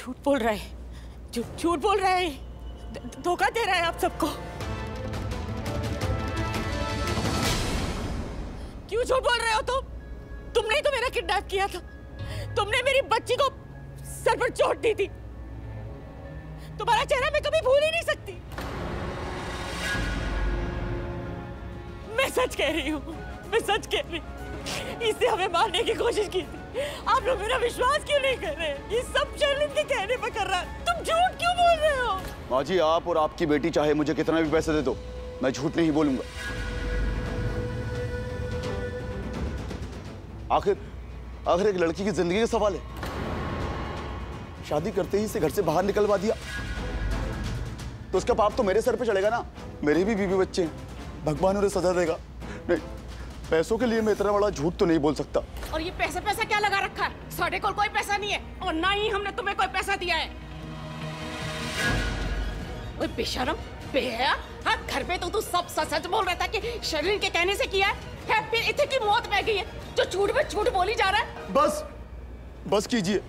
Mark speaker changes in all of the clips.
Speaker 1: झूठ बोल रहा है, झूठ बोल रहा है, धोखा दे रहा है आप सबको। क्यों झूठ बोल रहे हो तुमने ही तो मेरा किडनैप किया था। तुमने मेरी बच्ची को सर पर चोट दी थी। तुम्हारा चेहरा मैं कभी भूल ही नहीं सकती। मैं सच कह रही हूँ, मैं सच कह रही हूँ। इसने हमें मारने की कोशिश की थी। आप लोग मेरा विश्वास क्यों नहीं कर रहे? ये सब शर्लिन के कहने पर कर रहा है। तुम झूठ क्यों बोल रहे हो?
Speaker 2: माँ जी, आप और आपकी बेटी चाहे मुझे कितना भी पैसे दे दो, मैं झूठ नहीं बोलूंगा। आखिर एक लड़की की जिंदगी का सवाल है। शादी करते ही इसे घर से बाहर निकलवा दिया तो उसका पाप तो मेरे सर पे चढ़ेगा ना। मेरे भी बीवी बच्चे हैं, भगवान उन्हें सजा देगा। नहीं, पैसों के लिए मैं इतना बड़ा झूठ तो नहीं बोल सकता।
Speaker 3: और ये पैसा क्या लगा रखा है? साढ़े को कोई पैसा नहीं है और ना ही हमने तुम्हें कोई पैसा दिया है। ओए बेशरम, बेहया, हाँ घर पे तो तू सब सच बोल रहा था कि शर्लिन के कहने से किया है, फिर इतने की मौत बह गई है जो झूठ पे झूठ बोली जा रहा है।
Speaker 2: बस कीजिए।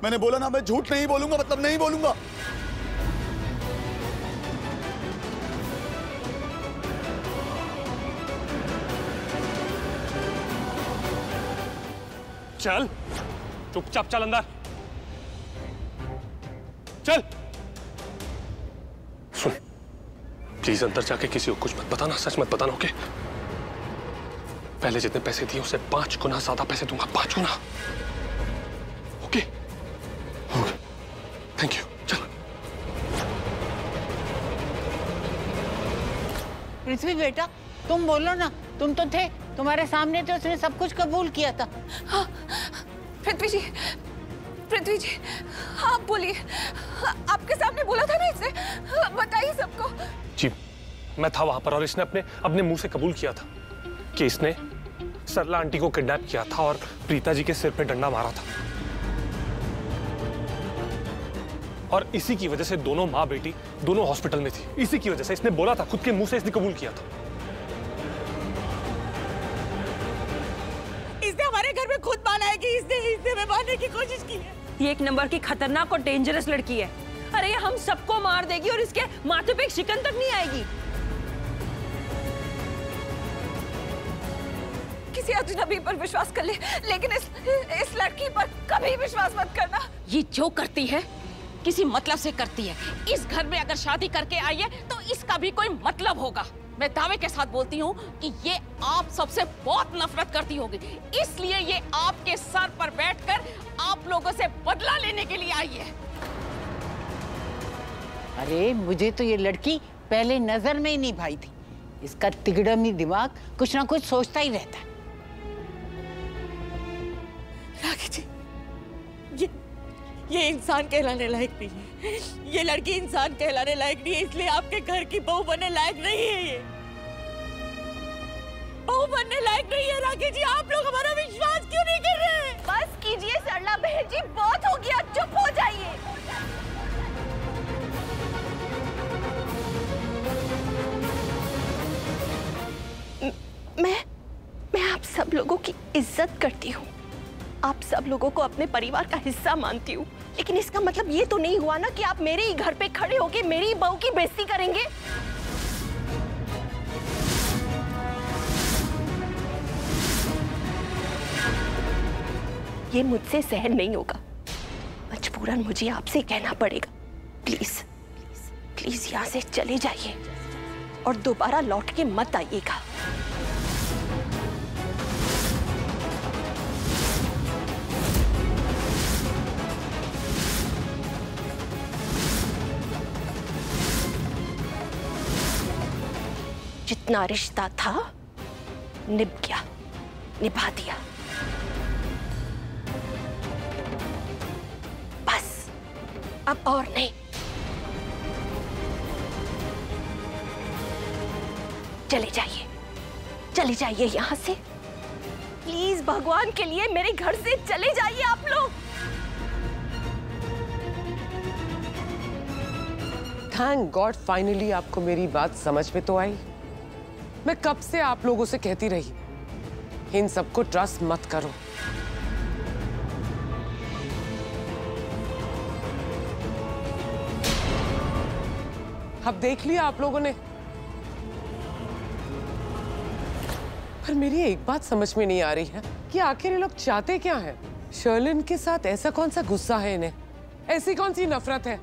Speaker 2: मैंने बोला ना, मैं झूठ नहीं बोलूंगा, मतलब नहीं बोलूंगा।
Speaker 4: चल, चुपचाप चल अंदर। चल। सुन, प्लीज अंदर जाके किसी को कुछ मत बताना, सच मत बताना, ओके? पहले जितने पैसे दिए उससे 5 गुना ज्यादा पैसे दूंगा, 5 गुना। ओके? Thank you. चल।
Speaker 5: पृथ्वी बेटा, तुम बोलो ना, तुम तो थे, तुम्हारे सामने तो उसने सब कुछ कबूल किया था।
Speaker 6: हाँ, पृथ्वी जी, आप बोलिए। आपके सामने बोला था ना इसने, बताइए सबको।
Speaker 4: जी, मैं था वहां पर और इसने अपने मुंह से कबूल किया था कि इसने सरला आंटी को किडनैप किया था और प्रीता जी के सिर पे डंडा मारा था। और इसी की वजह से दोनों माँ बेटी दोनों हॉस्पिटल में थी। इसी की वजह से इसने बोला था, खुद के मुंह से इसने कबूल किया था।
Speaker 1: इसने हमारे घर में खुद माना है कि इसने हमें मारने की कोशिश की है।
Speaker 6: ये एक नंबर की खतरनाक और डेंजरस लड़की है। अरे ये हम सबको मार देगी और इसके माथे पे एक शिकन तक नहीं आएगी। किसी अजनबी पर विश्वास कर ले, लेकिन इस लड़की पर कभी विश्वास मत करना।
Speaker 3: ये जो करती है किसी मतलब से करती है। इस घर में अगर शादी करके आई है तो इसका भी कोई मतलब होगा। मैं दावे के साथ बोलती हूँ कि ये आप सबसे बहुत नफरत करती होगी, इसलिए ये आपके सर पर बैठकर आप लोगों से बदला लेने के लिए आई है।
Speaker 5: अरे मुझे तो ये लड़की पहले नजर में ही नहीं भाई थी। इसका तिगड़मी दिमाग कुछ ना कुछ सोचता ही रहता है।
Speaker 1: राखी जी, ये इंसान कहलाने लायक नहीं है। ये लड़की इंसान कहलाने लायक नहीं है, इसलिए आपके घर की बहू बनने लायक नहीं है। ये बहू बनने लायक नहीं है। राखी जी, आप लोग हमारा विश्वास क्यों नहीं कर रहे?
Speaker 6: बस कीजिए सरला बहन जी, बहुत हो गया, चुप हो जाइए। मैं आप सब लोगों की इज्जत करती हूँ, आप सब लोगों को अपने परिवार का हिस्सा मानती हूँ, लेकिन इसका मतलब ये तो नहीं हुआ ना कि आप मेरे ही घर पे खड़े होके मेरी बहू की बेइज्जती करेंगे। ये मुझसे सहन नहीं होगा, मजबूरन मुझे आपसे कहना पड़ेगा। प्लीज प्लीज प्लीज यहाँ से चले जाइए और दोबारा लौट के मत आइएगा। जितना रिश्ता था निभ गया, निभा दिया। बस अब और नहीं। चले जाइए यहाँ से प्लीज, भगवान के लिए मेरे घर से चले जाइए आप लोग।
Speaker 7: थैंक गॉड फाइनली आपको मेरी बात समझ में तो आई। मैं कब से आप लोगों से कहती रही इन सबको ट्रस्ट मत करो। अब देख लिया आप लोगों ने। पर मेरी एक बात समझ में नहीं आ रही है कि आखिर ये लोग चाहते क्या हैं? शर्लिन के साथ ऐसा कौन सा गुस्सा है इन्हें, ऐसी कौन सी नफरत है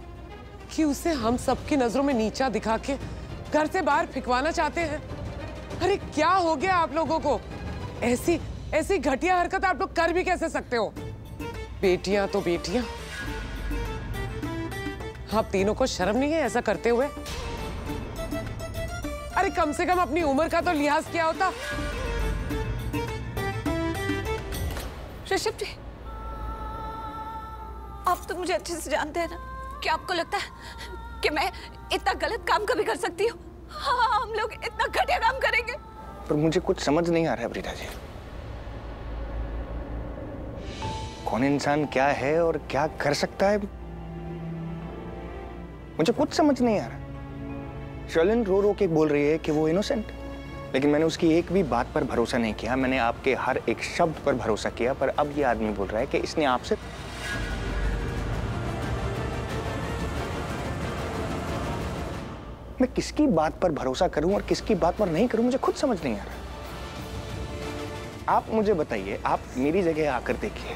Speaker 7: कि उसे हम सबकी नजरों में नीचा दिखा के घर से बाहर फिकवाना चाहते हैं? अरे क्या हो गया आप लोगों को? ऐसी ऐसी घटिया हरकत आप लोग कर भी कैसे सकते हो? बेटियां तो बेटियां, आप तीनों को शर्म नहीं है ऐसा करते हुए? अरे कम से कम अपनी उम्र का तो लिहाज किया होता।
Speaker 6: ऋषभ जी, आप तो मुझे अच्छे से जानते हैं ना कि आपको लगता है कि मैं इतना गलत काम कभी कर सकती हूँ? हाँ, हम लोग इतना घटिया काम करेंगे?
Speaker 8: पर मुझे कुछ समझ नहीं आ रहा है प्रीता जी, कौन इंसान क्या है और क्या कर सकता है, मुझे कुछ समझ नहीं आ रहा। शर्लिन रो रो के बोल रही है कि वो इनोसेंट, लेकिन मैंने उसकी एक भी बात पर भरोसा नहीं किया। मैंने आपके हर एक शब्द पर भरोसा किया, पर अब ये आदमी बोल रहा है कि इसने आपसे। मैं किसकी बात पर भरोसा करूं और किसकी बात पर नहीं करूं, मुझे खुद समझ नहीं आ रहा। आप मुझे बताइए, आप मेरी जगह आकर देखिए,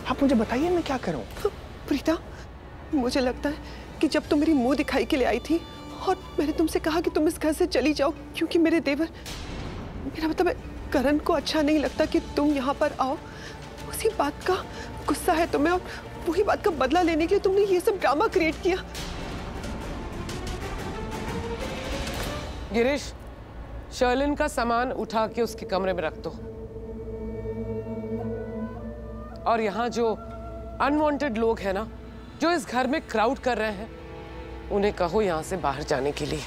Speaker 8: आप मुझे बताइए मैं क्या करूं?
Speaker 9: प्रीता, मुझे लगता है कि जब तुम मेरी मुंह दिखाई के लिए आई थी और मैंने तुमसे कहा कि तुम इस घर से चली जाओ क्योंकि मेरे देवर, मेरा मतलब है करण को अच्छा नहीं लगता कि तुम यहाँ पर आओ, उसी बात का गुस्सा है तुम्हें और वही बात का बदला लेने के लिए तुमने ये सब ड्रामा क्रिएट किया।
Speaker 7: गिरीश, शर्लिन का सामान उठा के उसके कमरे में रख दो, और यहाँ जो अनवांटेड लोग हैं ना, जो इस घर में क्राउड कर रहे हैं, उन्हें कहो यहां से बाहर जाने के लिए।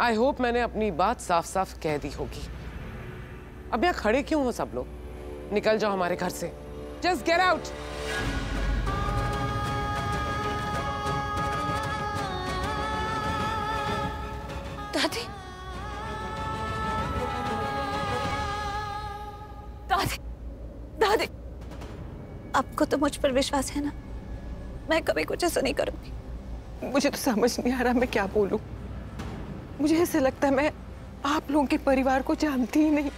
Speaker 7: आई होप मैंने अपनी बात साफ साफ कह दी होगी। अब यहाँ खड़े क्यों हो सब लोग? निकल जाओ हमारे घर से, जस्ट गेट आउट।
Speaker 6: दादी, दादी, दादी, आपको तो मुझ पर विश्वास है ना? मैं कभी कुछ ऐसा नहीं करूंगी।
Speaker 9: मुझे तो समझ नहीं आ रहा मैं क्या बोलूं। मुझे ऐसे लगता है मैं आप लोगों के परिवार को जानती ही नहीं।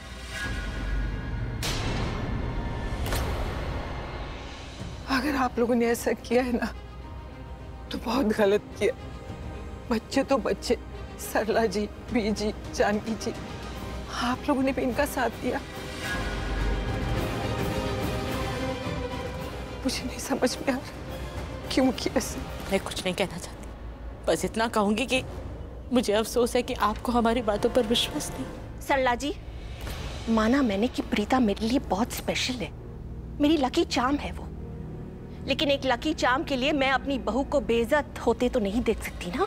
Speaker 9: अगर आप लोगों ने ऐसा किया है ना तो बहुत गलत किया। बच्चे तो बच्चे, सरला जी, बीजी, जानकी जी, आप लोगों ने भी इनका साथ दिया। मुझे नहीं समझ में आ रहा क्यों किया ऐसे।
Speaker 1: मैं कुछ नहीं कहना चाहती, बस इतना कहूंगी कि मुझे अफसोस है कि आपको हमारी बातों पर विश्वास नहीं।
Speaker 6: सरला जी, माना मैंने कि प्रीता मेरे लिए बहुत स्पेशल है, मेरी लकी चार्म है वो, लेकिन एक लकी चार्म के लिए मैं अपनी बहू को बेइज्जत होते तो नहीं देख सकती ना।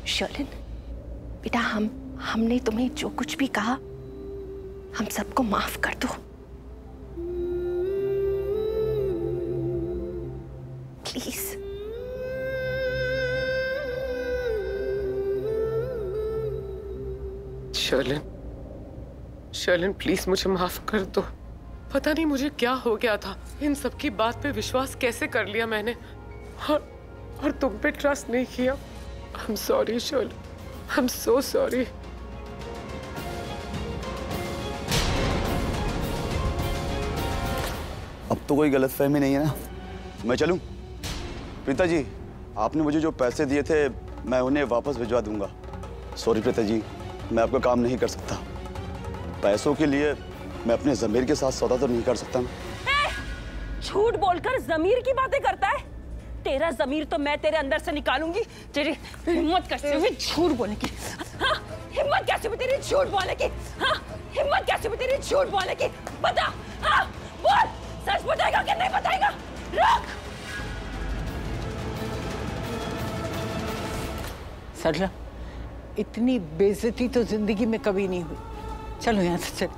Speaker 6: शर्लिन बेटा, हमने तुम्हें जो कुछ भी कहा, हम सबको माफ कर दो प्लीज।
Speaker 7: शर्लिन, शर्लिन प्लीज मुझे माफ कर दो। पता नहीं मुझे क्या हो गया था, इन सब की बात पे विश्वास कैसे कर लिया मैंने, और तुम पे ट्रस्ट नहीं किया। I'm sorry Sherlyn, I'm so sorry।
Speaker 2: अब तो कोई गलतफहमी नहीं है ना? मैं चलूं? प्रीता जी, आपने मुझे जो पैसे दिए थे मैं उन्हें वापस भिजवा दूंगा। सॉरी प्रीता जी, मैं आपका काम नहीं कर सकता। पैसों के लिए मैं अपने ज़मीर के साथ सौदा तो नहीं कर सकता ना।
Speaker 3: झूठ बोलकर जमीर की बातें करता है? तेरा जमीर तो मैं तेरे अंदर से निकालूंगी। तेरी हिम्मत कैसे हुई झूठ बोलने की? हाँ, हिम्मत कैसे हुई तेरी झूठ बोलने की? हाँ, हिम्मत कैसे हुई तेरी झूठ बोलने की? बता, हाँ, बोल, सच बताएगा कि नहीं बताएगा? रुक।
Speaker 5: सरला, इतनी बेइज्जती तो जिंदगी में कभी नहीं हुई। चलो यहाँ से चल।